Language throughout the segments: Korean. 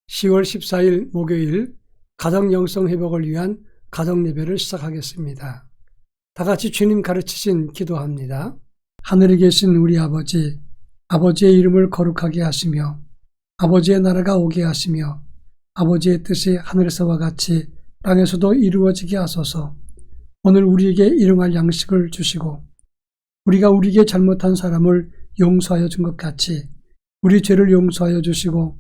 10월 14일 목요일 가정 영성 회복을 위한 가정 예배를 시작하겠습니다. 다 같이 주님 가르치신 기도합니다. 하늘에 계신 우리 아버지, 아버지의 이름을 거룩하게 하시며 아버지의 나라가 오게 하시며 아버지의 뜻이 하늘에서와 같이 땅에서도 이루어지게 하소서. 오늘 우리에게 일용할 양식을 주시고 우리가 우리에게 잘못한 사람을 용서하여 준 것 같이 우리 죄를 용서하여 주시고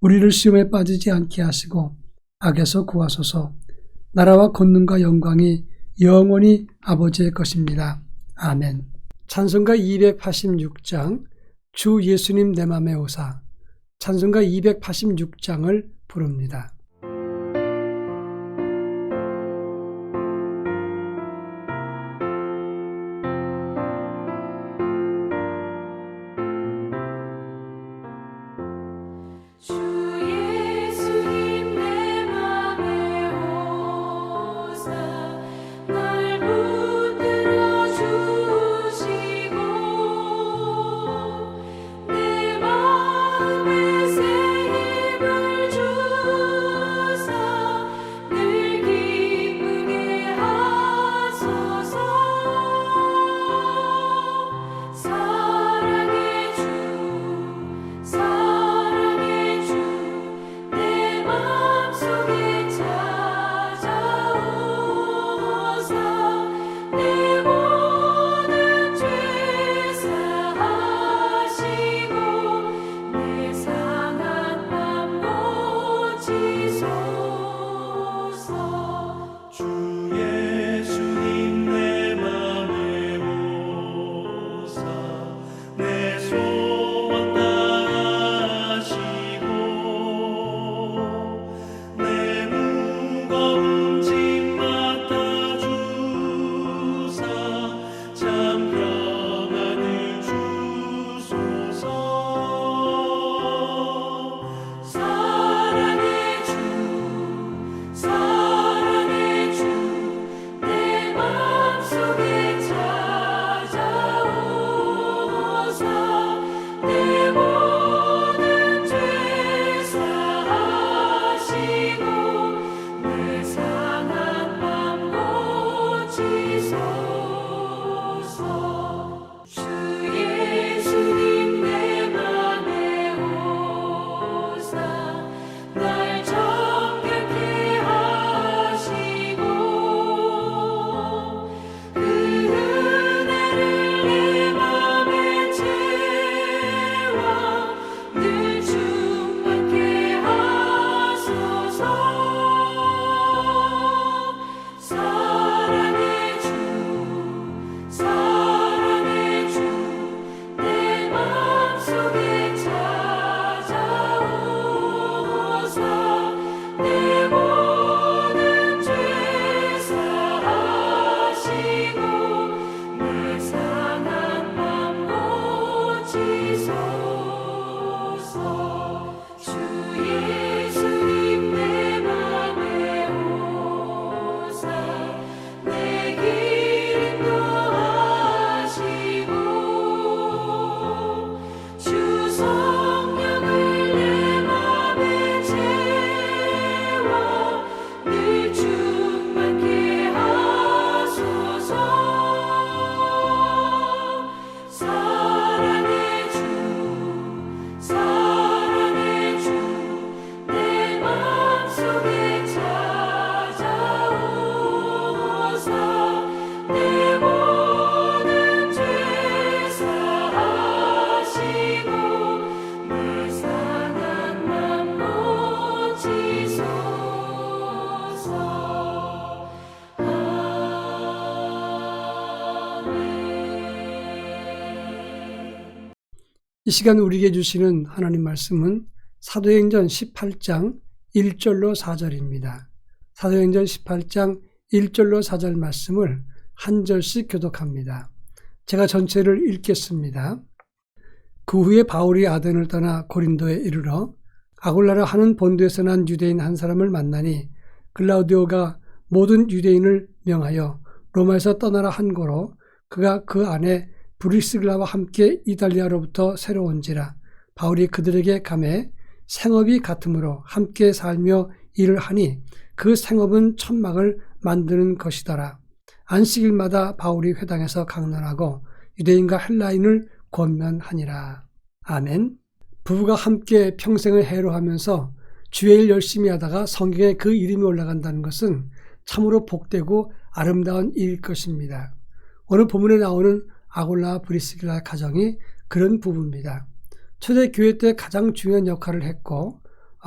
우리를 시험에 빠지지 않게 하시고 악에서 구하소서. 나라와 권능과 영광이 영원히 아버지의 것입니다. 아멘. 찬송가 286장 주 예수님 내 맘에 오사, 찬송가 286장을 부릅니다. 이 시간 우리에게 주시는 하나님 말씀은 사도행전 18장 1절로 4절입니다. 사도행전 18장 1절로 4절 말씀을 한 절씩 교독합니다. 제가 전체를 읽겠습니다. 그 후에 바울이 아덴을 떠나 고린도에 이르러 아굴라라 하는 본도에서 난 유대인 한 사람을 만나니 글라우디오가 모든 유대인을 명하여 로마에서 떠나라 한 거로 그가 그 안에 브리스길라와 함께 이달리아로부터 새로 온지라 바울이 그들에게 가매 생업이 같으므로 함께 살며 일을 하니 그 생업은 천막을 만드는 것이더라. 안식일마다 바울이 회당에서 강론하고 유대인과 헬라인을 권면하니라. 아멘. 부부가 함께 평생을 해로하면서 주의 일 열심히 하다가 성경에 그 이름이 올라간다는 것은 참으로 복되고 아름다운 일일 것입니다. 오늘 본문에 나오는 아굴라와 브리스길라 가정이 그런 부부입니다. 초대교회 때 가장 중요한 역할을 했고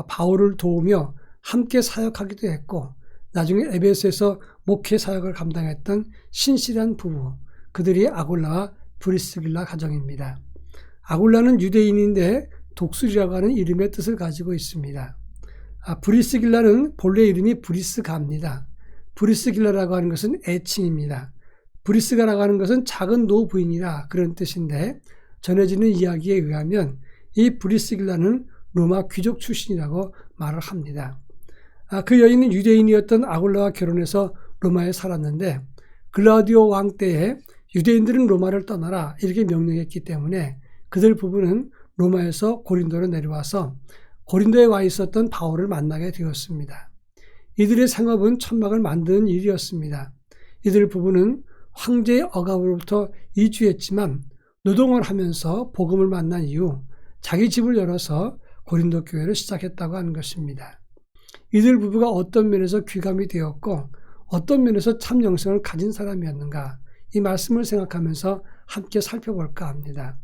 바울을 도우며 함께 사역하기도 했고 나중에 에베소에서 목회 사역을 감당했던 신실한 부부, 그들이 아굴라와 브리스길라 가정입니다. 아굴라는 유대인인데 독수리라고 하는 이름의 뜻을 가지고 있습니다. 브리스길라는 본래 이름이 브리스가입니다. 브리스길라라고 하는 것은 애칭입니다. 브리스가라고 하는 것은 작은 노부인이라 그런 뜻인데 전해지는 이야기에 의하면 이 브리스길라는 로마 귀족 출신이라고 말을 합니다. 그 여인은 유대인이었던 아굴라와 결혼해서 로마에 살았는데 글라우디오 왕 때에 유대인들은 로마를 떠나라 이렇게 명령했기 때문에 그들 부부는 로마에서 고린도로 내려와서 고린도에 와 있었던 바울을 만나게 되었습니다. 이들의 생업은 천막을 만드는 일이었습니다. 이들 부부는 황제의 억압으로부터 이주했지만 노동을 하면서 복음을 만난 이후 자기 집을 열어서 고린도 교회를 시작했다고 하는 것입니다. 이들 부부가 어떤 면에서 귀감이 되었고 어떤 면에서 참 영성을 가진 사람이었는가, 이 말씀을 생각하면서 함께 살펴볼까 합니다.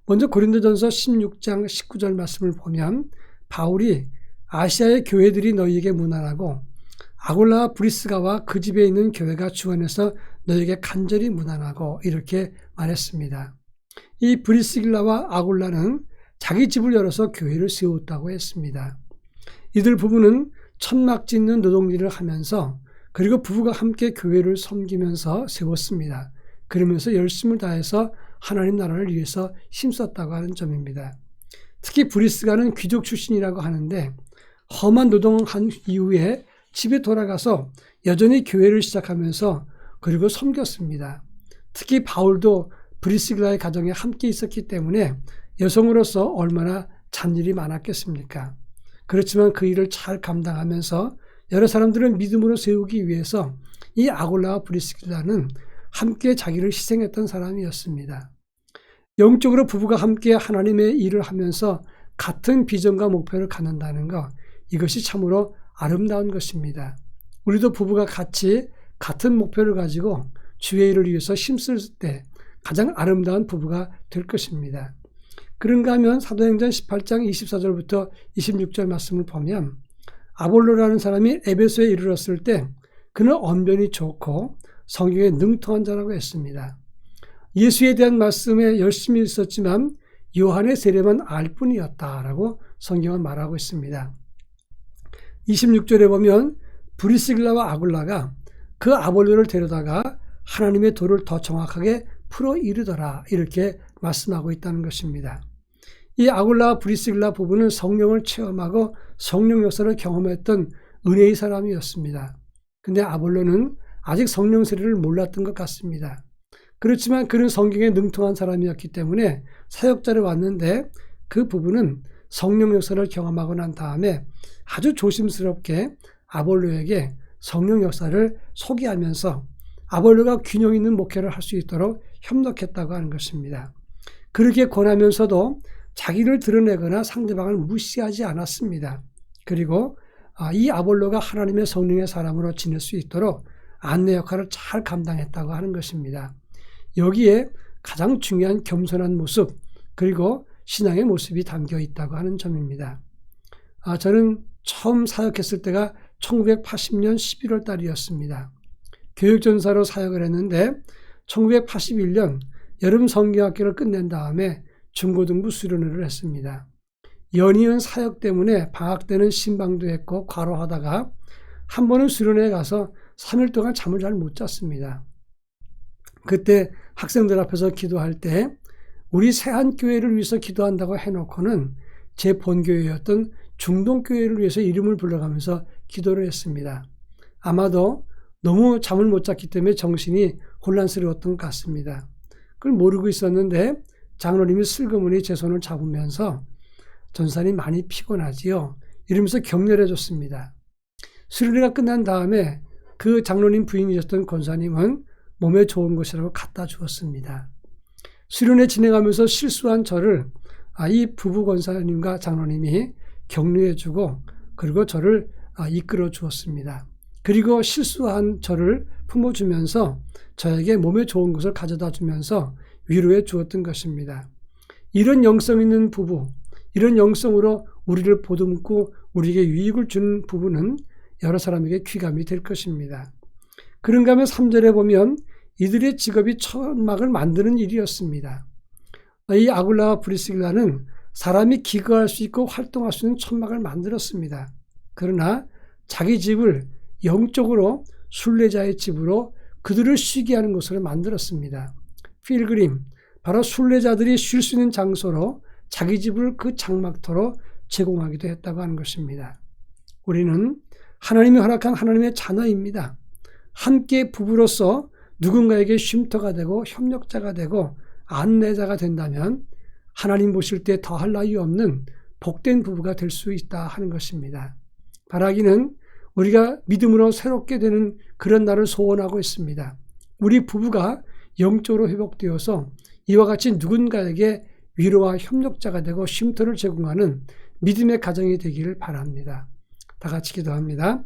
먼저 고린도전서 16장 19절 말씀을 보면 바울이 아시아의 교회들이 너희에게 무난하고 아굴라와 브리스가와 그 집에 있는 교회가 주원해서 너희에게 간절히 무난하고 이렇게 말했습니다. 이 브리스길라와 아굴라는 자기 집을 열어서 교회를 세웠다고 했습니다. 이들 부부는 천막 짓는 노동일을 하면서 그리고 부부가 함께 교회를 섬기면서 세웠습니다. 그러면서 열심을 다해서 하나님 나라를 위해서 힘썼다고 하는 점입니다. 특히 브리스가는 귀족 출신이라고 하는데 험한 노동한 이후에 집에 돌아가서 여전히 교회를 시작하면서 그리고 섬겼습니다. 특히 바울도 브리스길라의 가정에 함께 있었기 때문에 여성으로서 얼마나 잔일이 많았겠습니까? 그렇지만 그 일을 잘 감당하면서 여러 사람들을 믿음으로 세우기 위해서 이 아굴라와 브리스길라는 함께 자기를 희생했던 사람이었습니다. 영적으로 부부가 함께 하나님의 일을 하면서 같은 비전과 목표를 갖는다는 것, 이것이 참으로 아름다운 것입니다. 우리도 부부가 같이 같은 목표를 가지고 주의 일을 위해서 힘쓸 때 가장 아름다운 부부가 될 것입니다. 그런가 하면 사도행전 18장 24절부터 26절 말씀을 보면 아볼로라는 사람이 에베소에 이르렀을 때 그는 언변이 좋고 성경에 능통한 자라고 했습니다. 예수에 대한 말씀에 열심히 있었지만 요한의 세례만 알 뿐이었다라고 성경은 말하고 있습니다. 26절에 보면 브리스길라와 아굴라가 그 아볼로를 데려다가 하나님의 도를 더 정확하게 풀어 이르더라 이렇게 말씀하고 있다는 것입니다. 이 아굴라와 브리스길라 부부는 성령을 체험하고 성령 역사를 경험했던 은혜의 사람이었습니다. 근데 아볼로는 아직 성령 세례를 몰랐던 것 같습니다. 그렇지만 그는 성경에 능통한 사람이었기 때문에 사역자로 왔는데 그 부부는 성령 역사를 경험하고 난 다음에 아주 조심스럽게 아볼로에게 성령 역사를 소개하면서 아볼로가 균형 있는 목회를 할 수 있도록 협력했다고 하는 것입니다. 그렇게 권하면서도 자기를 드러내거나 상대방을 무시하지 않았습니다. 그리고 이 아볼로가 하나님의 성령의 사람으로 지낼 수 있도록 안내 역할을 잘 감당했다고 하는 것입니다. 여기에 가장 중요한 겸손한 모습 그리고 신앙의 모습이 담겨 있다고 하는 점입니다. 저는 처음 사역했을 때가 1980년 11월 달이었습니다. 교육전사로 사역을 했는데 1981년 여름 성경학교를 끝낸 다음에 중고등부 수련회를 했습니다. 연이은 사역 때문에 방학 때는 신방도 했고 과로하다가 한 번은 수련회에 가서 3일 동안 잠을 잘 못 잤습니다. 그때 학생들 앞에서 기도할 때 우리 세한교회를 위해서 기도한다고 해놓고는 제 본교회였던 중동교회를 위해서 이름을 불러가면서 기도를 했습니다. 아마도 너무 잠을 못 잤기 때문에 정신이 혼란스러웠던 것 같습니다. 그걸 모르고 있었는데 장로님이 슬그머니 제 손을 잡으면서 전사님 많이 피곤하지요. 이러면서 격려해 줬습니다. 수련회가 끝난 다음에 그 장로님 부인이셨던 권사님은 몸에 좋은 것이라고 갖다 주었습니다. 수련회 진행하면서 실수한 저를 이 부부 권사님과 장로님이 격려해 주고 그리고 저를 이끌어 주었습니다. 그리고 실수한 저를 품어주면서 저에게 몸에 좋은 것을 가져다 주면서 위로해 주었던 것입니다. 이런 영성 있는 부부, 이런 영성으로 우리를 보듬고 우리에게 유익을 주는 부부는 여러 사람에게 귀감이 될 것입니다. 그런가 하면 3절에 보면 이들의 직업이 천막을 만드는 일이었습니다. 이 아굴라와 브리스길라는 사람이 기거할 수 있고 활동할 수 있는 천막을 만들었습니다. 그러나 자기 집을 영적으로 순례자의 집으로 그들을 쉬게 하는 곳으로 만들었습니다. 필그림, 바로 순례자들이 쉴 수 있는 장소로 자기 집을 그 장막터로 제공하기도 했다고 하는 것입니다. 우리는 하나님이 허락한 하나님의 자녀입니다. 함께 부부로서 누군가에게 쉼터가 되고 협력자가 되고 안내자가 된다면 하나님 보실 때 더할 나위 없는 복된 부부가 될 수 있다 하는 것입니다. 바라기는 우리가 믿음으로 새롭게 되는 그런 날을 소원하고 있습니다. 우리 부부가 영적으로 회복되어서 이와 같이 누군가에게 위로와 협력자가 되고 쉼터를 제공하는 믿음의 가정이 되기를 바랍니다. 다 같이 기도합니다.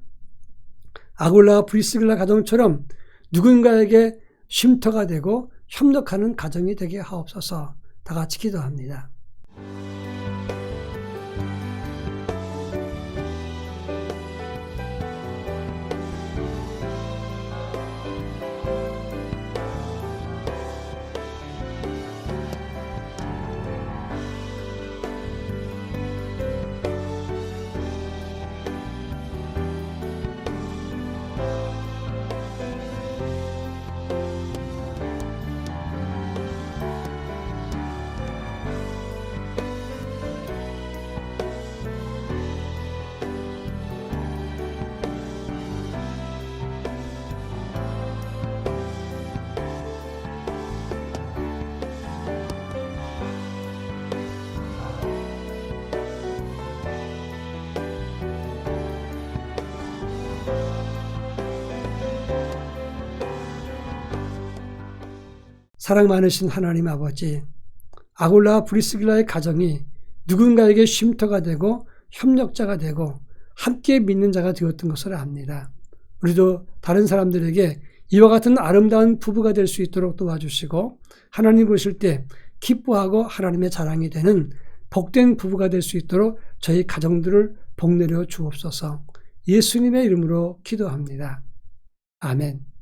아굴라와 브리스길라 가정처럼 누군가에게 쉼터가 되고 협력하는 가정이 되게 하옵소서. 다 같이 기도합니다. 사랑 많으신 하나님 아버지, 아굴라와 브리스길라의 가정이 누군가에게 쉼터가 되고 협력자가 되고 함께 믿는 자가 되었던 것을 압니다. 우리도 다른 사람들에게 이와 같은 아름다운 부부가 될 수 있도록 도와주시고 하나님 보실 때 기뻐하고 하나님의 자랑이 되는 복된 부부가 될 수 있도록 저희 가정들을 복내려 주옵소서. 예수님의 이름으로 기도합니다. 아멘.